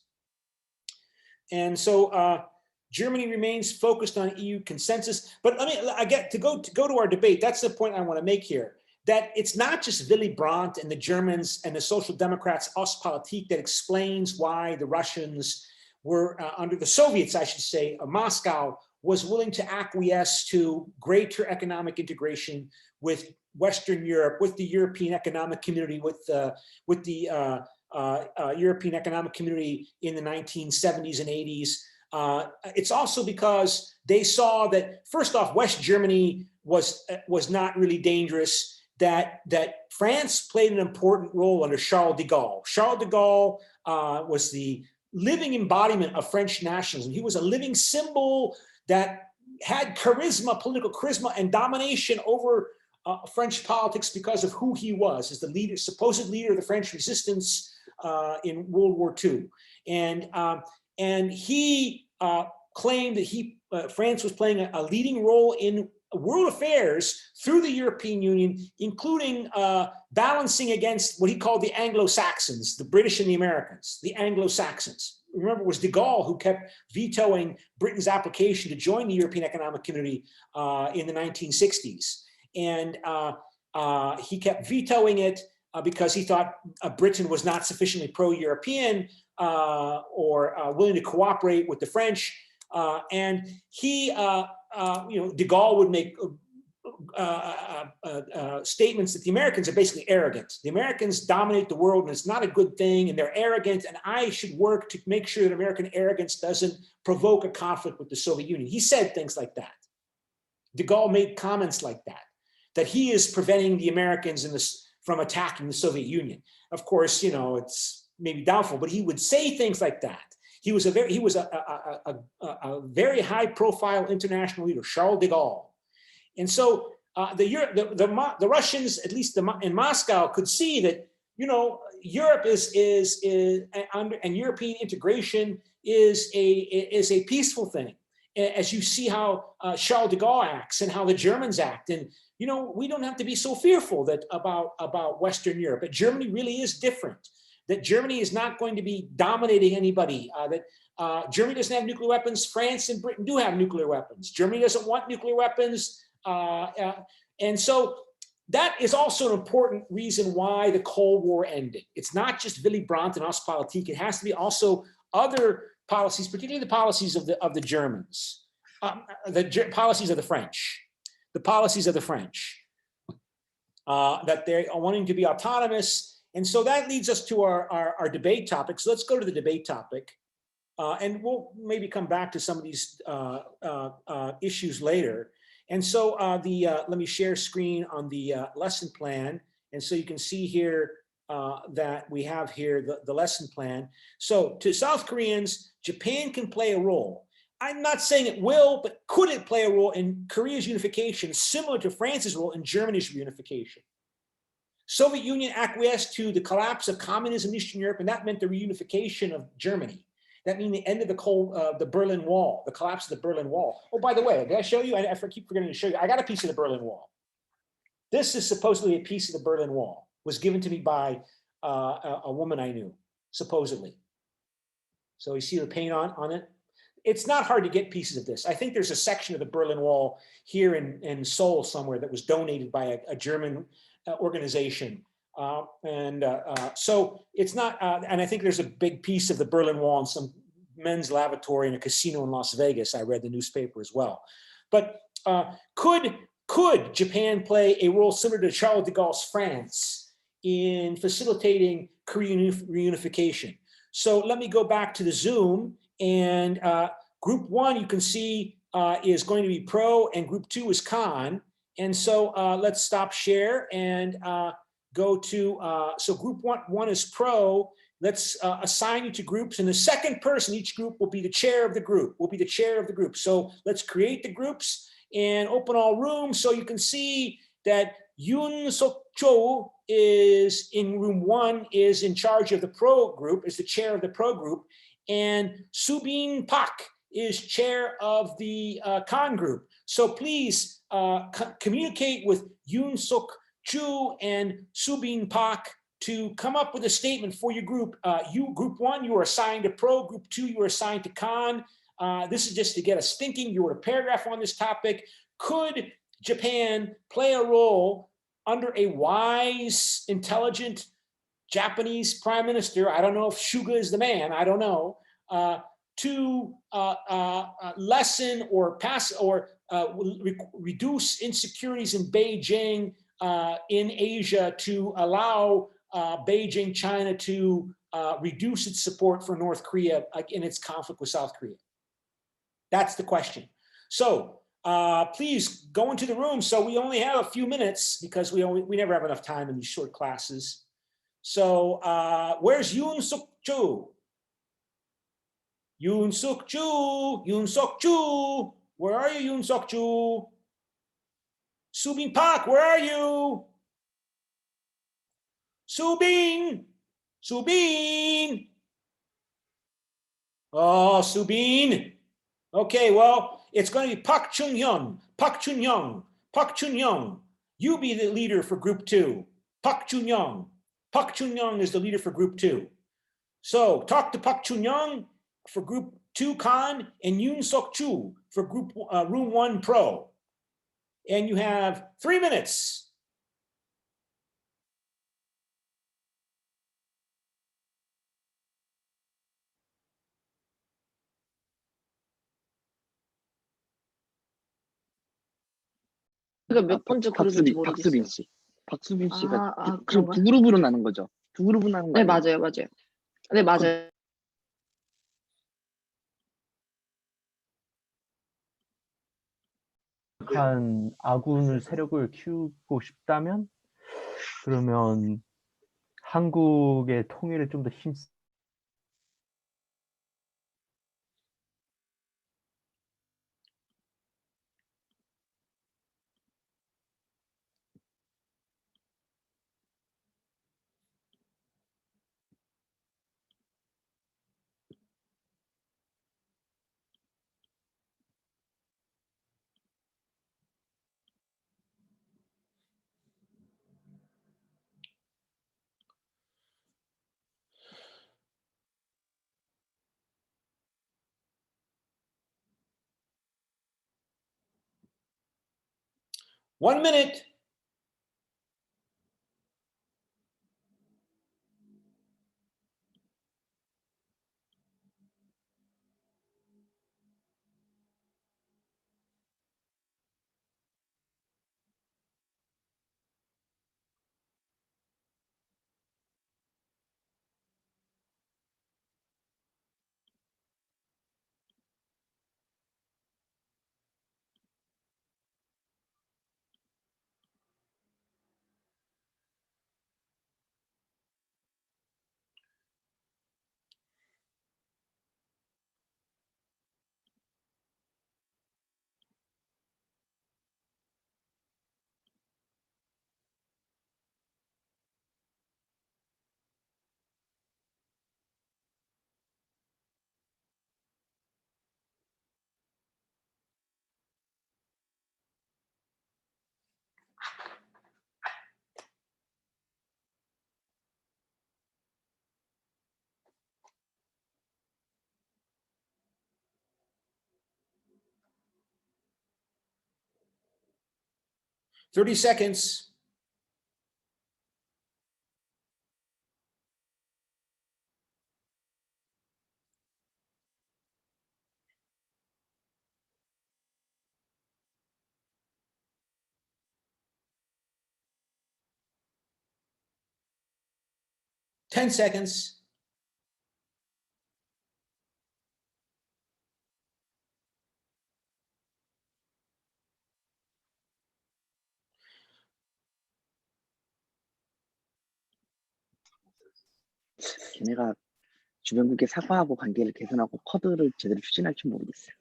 And so Germany remains focused on EU consensus. But to go to our debate, that's the point I want to make here, that it's not just Willy Brandt and the Germans and the Social Democrats' Ostpolitik that explains why the Russians were, under the Soviets, I should say, Moscow was willing to acquiesce to greater economic integration with Western Europe, with the European Economic Community, with the European Economic Community in the 1970s and 80s. It's also because they saw that, first off, West Germany was not really dangerous, that France played an important role under Charles de Gaulle. Charles de Gaulle was the living embodiment of French nationalism. He was a living symbol that had charisma, political charisma, and domination over French politics because of who he was as the leader, supposed leader of the French resistance in World War II. And he claimed that France was playing a leading role in world affairs through the European Union, including balancing against what he called the Anglo-Saxons, the British and the Americans, the Anglo-Saxons. Remember, it was de Gaulle who kept vetoing Britain's application to join the European Economic Community in the 1960s. And he kept vetoing it because he thought Britain was not sufficiently pro-European or willing to cooperate with the French. And he, de Gaulle would make statements that the Americans are basically arrogant. The Americans dominate the world and it's not a good thing and they're arrogant, and I should work to make sure that American arrogance doesn't provoke a conflict with the Soviet Union. He said things like that. De Gaulle made comments like that he is preventing the Americans from attacking the Soviet Union. Of course, it's maybe doubtful, but he would say things like that. He was a very high profile international leader, Charles de Gaulle. And so the Russians, at least in Moscow, could see that, Europe is under, and European integration is a peaceful thing. As you see how Charles de Gaulle acts and how the Germans act. And, you know, we don't have to be so fearful about Western Europe. But Germany really is different. That Germany is not going to be dominating anybody. Germany doesn't have nuclear weapons. France and Britain do have nuclear weapons. Germany doesn't want nuclear weapons. And so that is also an important reason why the Cold War ended. It's not just Willy Brandt and Ostpolitik. It has to be also other policies, particularly the policies of the Germans, policies of the French, that they are wanting to be autonomous. And so that leads us to our debate topic. So let's go to the debate topic. And we'll maybe come back to some of these issues later. And so let me share screen on the lesson plan. And so you can see here that we have here the lesson plan. So to South Koreans, Japan can play a role. I'm not saying it will, but could it play a role in Korea's unification, similar to France's role in Germany's reunification? Soviet Union acquiesced to the collapse of communism in Eastern Europe, and that meant the reunification of Germany. That means the end of the Berlin Wall, the collapse of the Berlin Wall. Oh, by the way, did I show you? I keep forgetting to show you. I got a piece of the Berlin Wall. This is supposedly a piece of the Berlin Wall. It was given to me by a woman I knew, supposedly. So you see the paint on it? It's not hard to get pieces of this. I think there's a section of the Berlin Wall here in Seoul somewhere that was donated by a German organization. So it's not, and I think there's a big piece of the Berlin Wall in some men's lavatory in a casino in Las Vegas. I read the newspaper as well. But could Japan play a role similar to Charles de Gaulle's France in facilitating Korean reunification? So let me go back to the Zoom, and group one, you can see, is going to be pro, and group two is con. And so let's stop share and go to, so group one is pro. Let's assign you to groups, and the second person, each group will be the chair of the group, So let's create the groups and open all rooms. So you can see that Yoon Sok Cho is in room one, is in charge of the pro group, is the chair of the pro group. And Subin Pak is chair of the con group. So please communicate with Yoon Sok Chu and Subin Pak to come up with a statement for your group. Group one, you are assigned to pro. Group two, you are assigned to con. This is just to get us thinking. You wrote a paragraph on this topic. Could Japan play a role under a wise, intelligent Japanese prime minister? I don't know if Suga is the man. I don't know. To lessen or reduce insecurities in Beijing, in Asia, to allow Beijing, China to reduce its support for North Korea in its conflict with South Korea? That's the question. So please go into the room. So we only have a few minutes because we never have enough time in these short classes. So where's Yoon Suk Chu? Yoon Suk Chu, Yoon Suk Chu, where are you, Yoon Suk Chu? Subin Pak, where are you? Subin, Subin. Oh, Subin. Okay, well, it's going to be Pak Chun Hyun, Pak Chun Young, Pak Chun Young. You be the leader for group two. Pak Chun Young. Pak Chun Young is the leader for group two. So talk to Pak Chun Young for group two con, and Yoon Suk Chu for group room one pro. And you have 3 minutes. 몇 번째 그룹인지 모르겠어요. 박수빈 씨가 그럼 그런가요? 두 그룹으로 나눈 거죠? 두 그룹으로 나눈 거 네, 아니에요? 맞아요. 네, 맞아요. 한 아군을 세력을 키우고 싶다면 그러면 한국의 통일에 좀 더 힘 1 minute. Thirty seconds. Ten seconds. 걔네가 주변국에 사과하고 관계를 개선하고 쿼드를 제대로 추진할지 모르겠어요.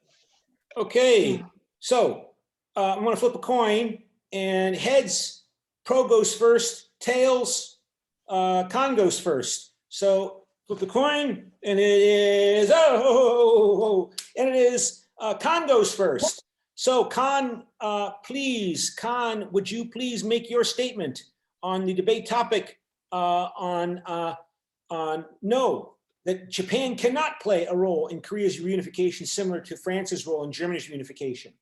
Okay, so I'm going to flip a coin, and heads, pro goes first, tails, con goes first. So flip the coin, and it is, and it is con goes first. So con, con, would you please make your statement on the debate topic on no, that Japan cannot play a role in Korea's reunification similar to France's role in Germany's reunification?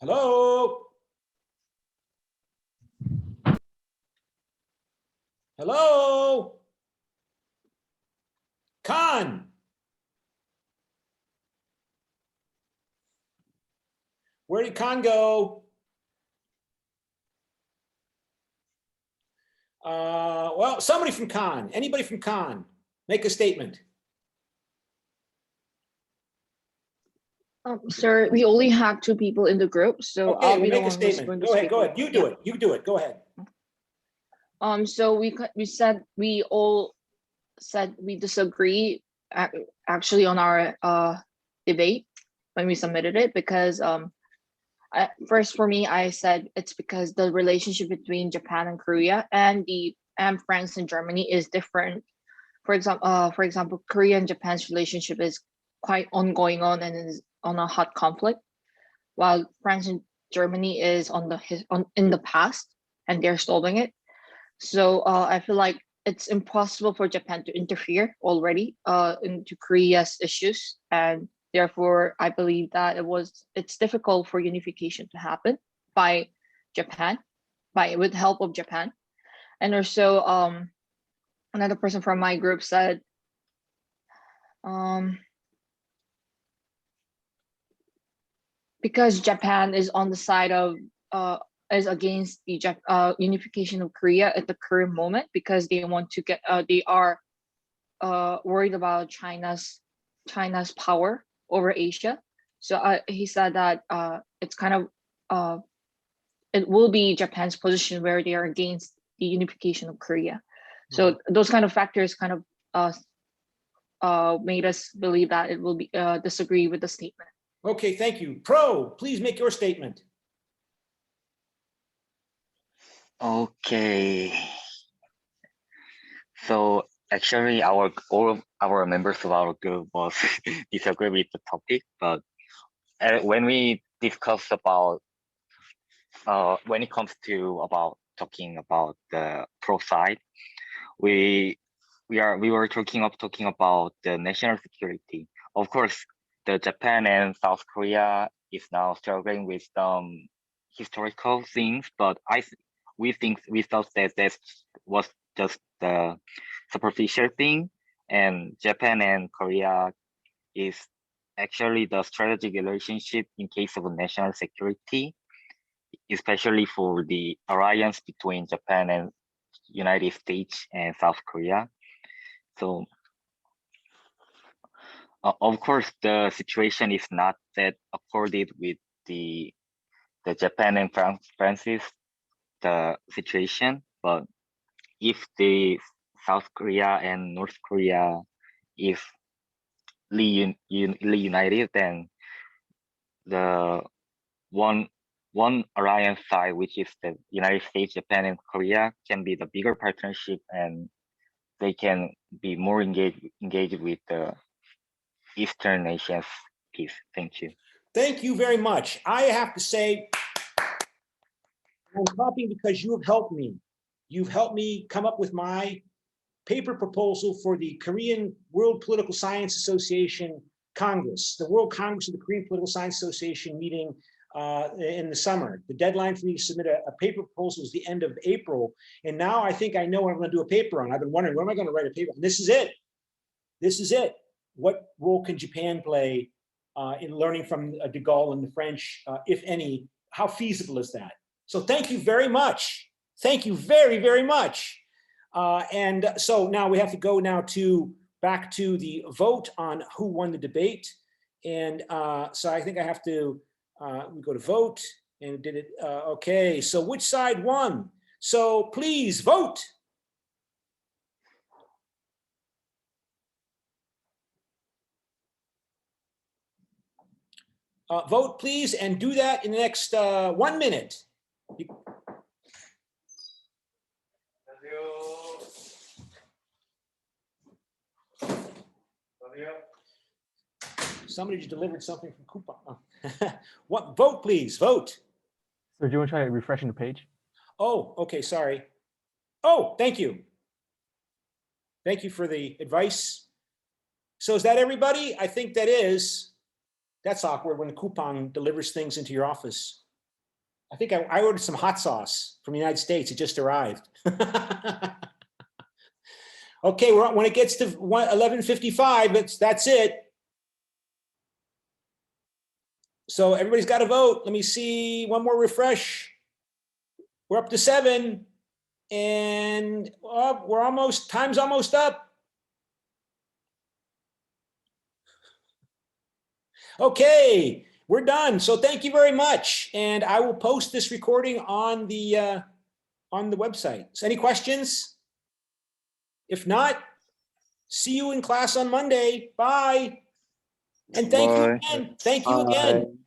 Hello? Hello? Khan? Where did Khan go? Well, somebody from Khan, anybody from Khan, make a statement. Sir, we only have 2 people in the group, so Okay, I'll be the make a one who's statement. going to Go ahead, speak. go ahead. You do it. You do it. Go ahead. So we said we all said we disagree actually on our debate when we submitted it because first for me I said it's because the relationship between Japan and Korea and France and Germany is different. For example, Korea and Japan's relationship is quite ongoing and is on a hot conflict, while France and Germany is in the past and they're solving it. So I feel like it's impossible for Japan to interfere already into Korea's issues, and therefore I believe that it's difficult for unification to happen by Japan, with help of Japan. And also another person from my group said because Japan is on the side of is against the unification of Korea at the current moment because they want to get they are worried about China's power over Asia. So he said that it's kind of it will be Japan's position where they are against the unification of Korea. So those kind of factors kind of made us believe that it will be disagree with the statement. Okay, thank you. Pro, please make your statement. Okay. So actually, all of our members of our group was disagree with the topic, but when we discuss about when it comes to talking about the pro side, we were talking about the national security of course, the Japan and South Korea is now struggling with some historical things, but we thought that that was just the superficial thing, and Japan and Korea is actually the strategic relationship in case of national security, especially for the alliance between Japan and United States and South Korea. So of course, the situation is not that accorded with the Japan and France's the situation, but if the South Korea and North Korea is reunited, then the one alliance side, which is the United States, Japan, and Korea, can be the bigger partnership, and they can be more engaged with the Eastern nations peace. Thank you. Thank you very much. I have to say, I'm clapping because you have helped me. You've helped me come up with my paper proposal for the Korean World Political Science Association Congress, the World Congress of the Korean Political Science Association meeting in the summer. The deadline for me to submit a paper proposal is the end of April. And now I think I know what I'm going to do a paper on. I've been wondering, what am I going to write a paper on? This is it. This is it. What role can Japan play in learning from de Gaulle and the French, if any? How feasible is that? So thank you very much. Thank you very, very much. And so now we have to go now back to the vote on who won the debate. And so I think I have to, we go to vote and did it. Okay, so which side won? So please vote. Vote please, and do that in the next 1 minute. Somebody just delivered something from Coupon. What? Vote, please. Vote. So do you want to try refreshing the page? Oh, okay. Sorry. Oh, thank you. Thank you for the advice. So is that everybody? I think that is. That's awkward when Coupon delivers things into your office. I think I ordered some hot sauce from the United States. It just arrived. Okay, when it gets to 11:55, that's it. So everybody's got to vote. Let me see, one more refresh. We're up to 7, and we're almost, time's almost up. Okay, we're done. So thank you very much. And I will post this recording on the website. So any questions? If not, see you in class on Monday. Bye. And thank you again. Thank you again.